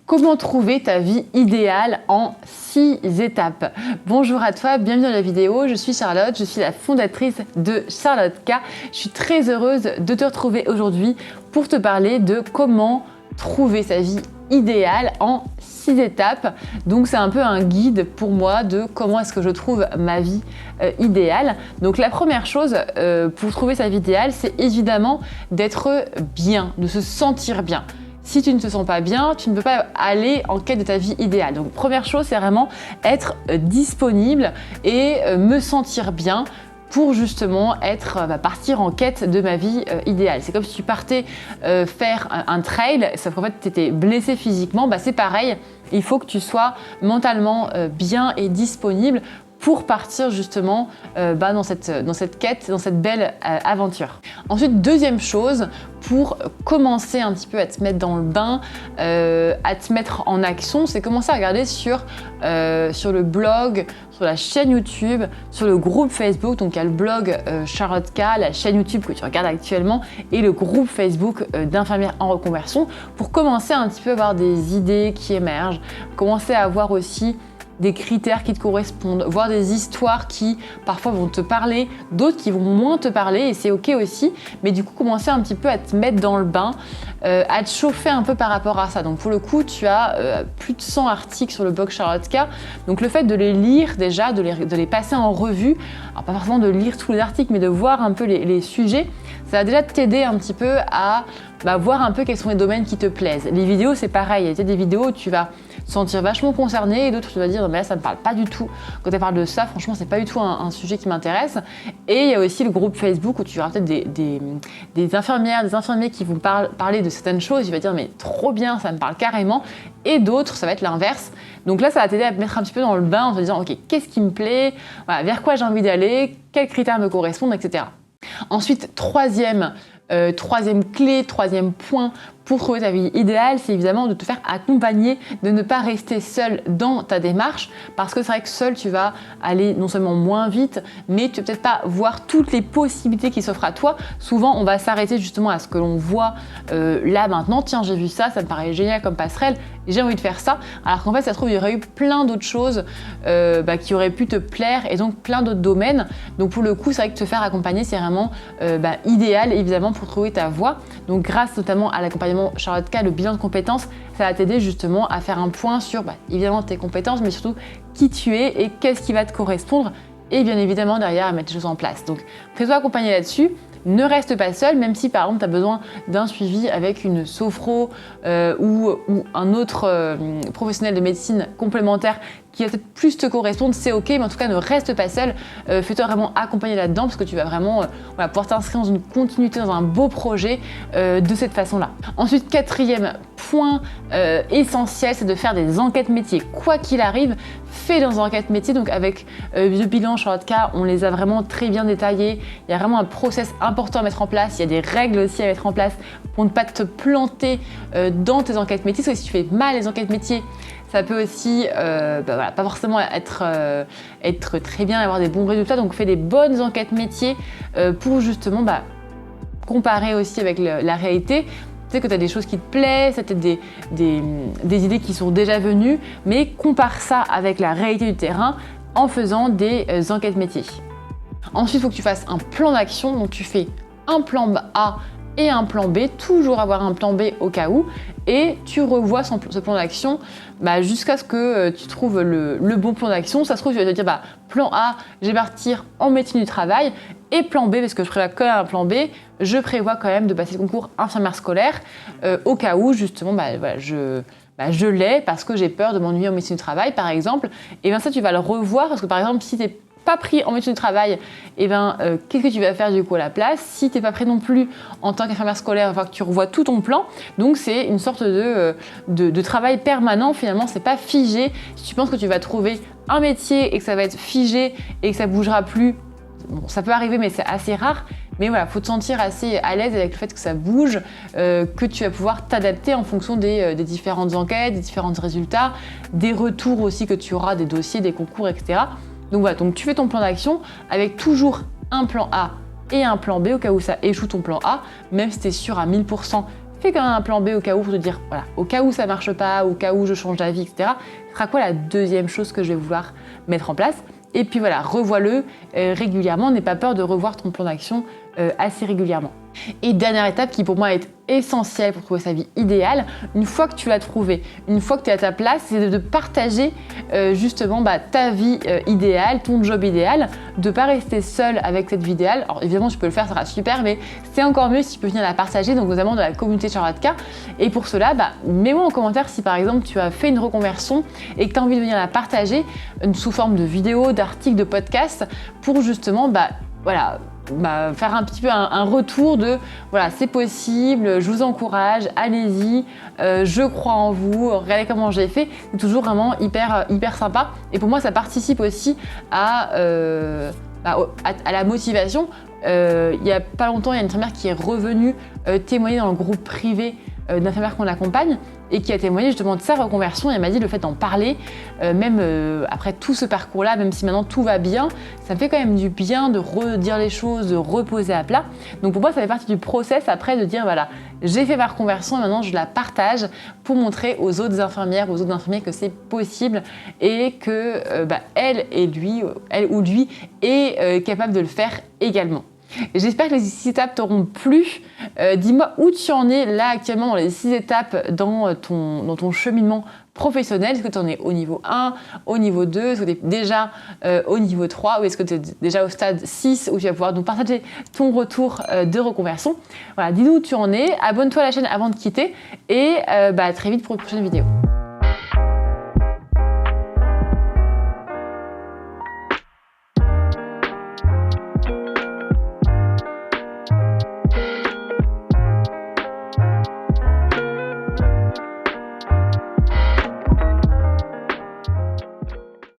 Comment trouver ta vie idéale en 6 étapes? Bonjour à toi, bienvenue dans la vidéo, je suis Charlotte, je suis la fondatrice de Charlotte K. Je suis très heureuse de te retrouver aujourd'hui pour te parler de comment trouver sa vie idéale en 6 étapes. Donc c'est un peu un guide pour moi de comment est-ce que je trouve ma vie idéale. Donc la première chose pour trouver sa vie idéale, c'est évidemment d'être bien, de se sentir bien. Si tu ne te sens pas bien, tu ne peux pas aller en quête de ta vie idéale. Donc première chose, c'est vraiment être disponible et me sentir bien pour justement partir en quête de ma vie idéale. C'est comme si tu partais faire un trail, sauf qu'en fait tu étais blessé physiquement, c'est pareil, il faut que tu sois mentalement bien et disponible pour partir justement dans cette quête, dans cette belle aventure. Ensuite, deuxième chose, pour commencer un petit peu à te mettre dans le bain, à te mettre en action, c'est commencer à regarder sur le blog, sur la chaîne YouTube, sur le groupe Facebook. Donc il y a le blog Charlotte K, la chaîne YouTube que tu regardes actuellement et le groupe Facebook d'infirmières en reconversion pour commencer un petit peu à avoir des idées qui émergent, commencer à avoir aussi des critères qui te correspondent, voir des histoires qui parfois vont te parler, d'autres qui vont moins te parler et c'est ok aussi, mais du coup commencer un petit peu à te mettre dans le bain, à te chauffer un peu par rapport à ça. Donc pour le coup, tu as plus de 100 articles sur le blog Charlotte K, donc le fait de les lire déjà, de les passer en revue, alors pas forcément de lire tous les articles, mais de voir un peu les sujets, ça va déjà t'aider un petit peu à voir un peu quels sont les domaines qui te plaisent. Les vidéos, c'est pareil, il y a des vidéos où tu vas te sentir vachement concerné et d'autres tu vas dire non mais là ça me parle pas du tout. Quand tu parles de ça, franchement c'est pas du tout un sujet qui m'intéresse. Et il y a aussi le groupe Facebook où tu auras peut-être des infirmières, des infirmiers qui vont parler de certaines choses, tu vas dire mais trop bien, ça me parle carrément. Et d'autres, ça va être l'inverse. Donc là, ça va t'aider à te mettre un petit peu dans le bain en te disant ok, qu'est-ce qui me plaît, vers quoi j'ai envie d'aller, quels critères me correspondent, etc. Ensuite, troisième clé, troisième point pour trouver ta vie idéale, c'est évidemment de te faire accompagner, de ne pas rester seul dans ta démarche parce que c'est vrai que seul tu vas aller non seulement moins vite, mais tu vas peut-être pas voir toutes les possibilités qui s'offrent à toi. Souvent, on va s'arrêter justement à ce que l'on voit là maintenant. Tiens, j'ai vu ça, ça me paraît génial comme passerelle, j'ai envie de faire ça. Alors qu'en fait, ça se trouve, il y aurait eu plein d'autres choses qui auraient pu te plaire et donc plein d'autres domaines. Donc pour le coup, c'est vrai que te faire accompagner, c'est vraiment idéal évidemment pour trouver ta voie. Donc grâce notamment à l'accompagnement Charlotte K, le bilan de compétences, ça va t'aider justement à faire un point sur évidemment tes compétences, mais surtout qui tu es et qu'est-ce qui va te correspondre et bien évidemment derrière à mettre les choses en place. Donc fais-toi accompagner là-dessus. Ne reste pas seul, même si par exemple tu as besoin d'un suivi avec une sophro ou un autre professionnel de médecine complémentaire qui va peut-être plus te correspondre, c'est ok, mais en tout cas ne reste pas seul, fais-toi vraiment accompagner là-dedans parce que tu vas vraiment pouvoir t'inscrire dans une continuité, dans un beau projet de cette façon-là. Ensuite, quatrième point essentiel, c'est de faire des enquêtes métiers. Quoi qu'il arrive, fais des enquêtes métiers. Donc avec le bilan Charlotte K, on les a vraiment très bien détaillés. Il y a vraiment un process important à mettre en place. Il y a des règles aussi à mettre en place pour ne pas te planter dans tes enquêtes métiers. Parce que si tu fais mal les enquêtes métiers, ça peut aussi pas forcément être très bien, avoir des bons résultats. Donc fais des bonnes enquêtes métiers pour justement comparer aussi avec la réalité. Tu sais que tu as des choses qui te plaisent, ça peut-être des idées qui sont déjà venues, mais compare ça avec la réalité du terrain en faisant des enquêtes métiers. Ensuite, il faut que tu fasses un plan d'action. Donc tu fais un plan A et un plan B, toujours avoir un plan B au cas où, et tu revois ce plan d'action jusqu'à ce que tu trouves le bon plan d'action. Ça se trouve, tu vas te dire plan A, je vais partir en médecine du travail, et plan B, parce que je prévois quand même un plan B, je prévois quand même de passer le concours infirmière scolaire au cas où justement je l'ai parce que j'ai peur de m'ennuyer en médecine du travail par exemple. Et bien ça tu vas le revoir parce que par exemple si tu n'es pas pris en médecine du travail, qu'est-ce que tu vas faire du coup à la place? Si tu n'es pas pris non plus en tant qu'infirmière scolaire, il va falloir que tu revois tout ton plan. Donc c'est une sorte de travail permanent finalement, c'est pas figé. Si tu penses que tu vas trouver un métier et que ça va être figé et que ça bougera plus, bon, ça peut arriver mais c'est assez rare. Mais voilà, il faut te sentir assez à l'aise avec le fait que ça bouge, que tu vas pouvoir t'adapter en fonction des différentes enquêtes, des différents résultats, des retours aussi que tu auras, des dossiers, des concours, etc. Donc voilà, donc tu fais ton plan d'action avec toujours un plan A et un plan B au cas où ça échoue ton plan A, même si tu es sûr à 1000%, fais quand même un plan B au cas où pour te dire, voilà, au cas où ça marche pas, au cas où je change d'avis, etc. Ce sera quoi la deuxième chose que je vais vouloir mettre en place? Et puis voilà, revois-le régulièrement. N'aie pas peur de revoir ton plan d'action assez régulièrement. Et dernière étape qui pour moi est essentielle pour trouver sa vie idéale, une fois que tu l'as trouvée, une fois que tu es à ta place, c'est de partager justement ta vie idéale, ton job idéal, de ne pas rester seul avec cette vie idéale. Alors évidemment, tu peux le faire, ça sera super, mais c'est encore mieux si tu peux venir la partager, donc notamment dans la communauté Charlotte K. Et pour cela, mets-moi en commentaire si par exemple tu as fait une reconversion et que tu as envie de venir la partager sous forme de vidéo, d'articles, de podcasts, pour justement faire un petit peu un retour de voilà, c'est possible, je vous encourage, allez-y, je crois en vous, regardez comment j'ai fait. C'est toujours vraiment hyper sympa. Et pour moi, ça participe aussi à la motivation. Il n'y a pas longtemps, il y a une infirmière qui est revenue témoigner dans le groupe privé d'infirmières qu'on accompagne et qui a témoigné justement de sa reconversion. Et elle m'a dit le fait d'en parler, même après tout ce parcours-là, même si maintenant tout va bien, ça me fait quand même du bien de redire les choses, de reposer à plat. Donc pour moi, ça fait partie du process après de dire voilà, j'ai fait ma reconversion et maintenant je la partage pour montrer aux autres infirmières, aux autres infirmiers que c'est possible et que elle ou lui est capable de le faire également. J'espère que les 6 étapes t'auront plu. Dis-moi où tu en es là actuellement dans les 6 étapes dans ton cheminement professionnel. Est-ce que tu en es au niveau 1, au niveau 2, est-ce que tu es déjà au niveau 3 ou est-ce que tu es déjà au stade 6 où tu vas pouvoir nous partager ton retour de reconversion. Voilà, dis-nous où tu en es, abonne-toi à la chaîne avant de quitter et à très vite pour une prochaine vidéo.